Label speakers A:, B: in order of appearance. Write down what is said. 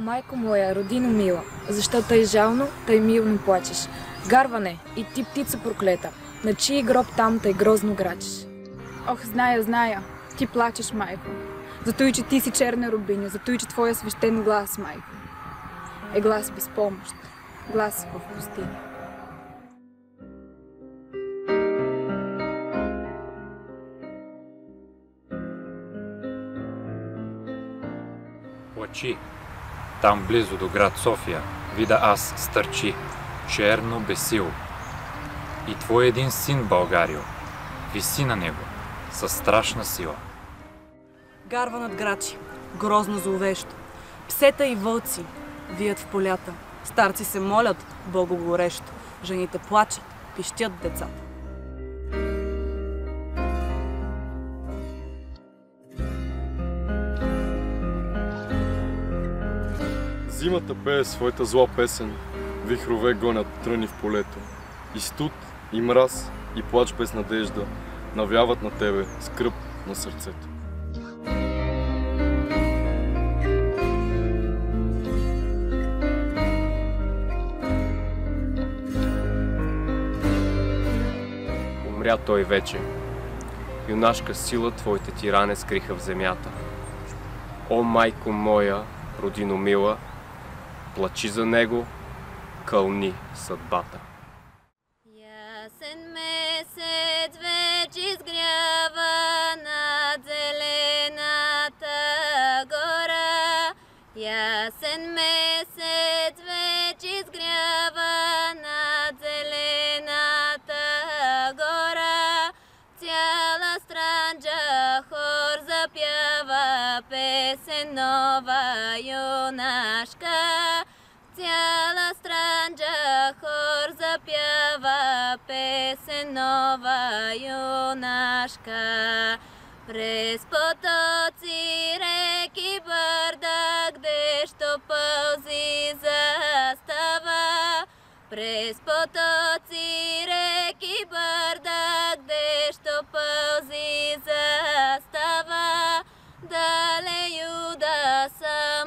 A: майко моя, родино мила, защо тъй жално, тъй милно плачеш? Гарване, и ти птица проклета, на чий гроб там тъй грозно грачеш?
B: Ох, зная, ти плачеш, майко. Зато и че ти си черна рубиня, зато и че твоя свещен глас, майко, е глас без помощ, глас в пустиня.
C: Плачи. Там близо до град София вида аз стърчи, черно бесило. И твой един син, Българио, виси на него със страшна сила.
D: Гарва над грачи, грозно зловещо. Псета и вълци вият в полята. Старци се молят, Богу горещо. Жените плачат, пищят децата.
E: Зимата пее своята зла песен, вихрове гонят тръни в полето. И студ, и мраз, и плач без надежда навяват на тебе скръб на сърцето.
F: Умря той вече. Юнашка сила твоите ти ране скриха в земята. О, майко моя, родино мила, плачи за него, кълни съдбата.
G: Ясен месец вече изгрява над зелената гора. Ясен месец вече изгрява над зелената гора. Цяла странджа хор запява песен нова юнашка. Цяла странджа хор запява песен нова юнашка. През потоци, реки, бърда, гдещо пълзи застава. През потоци, реки, бърда, гдещо пълзи застава. Дале Юда съм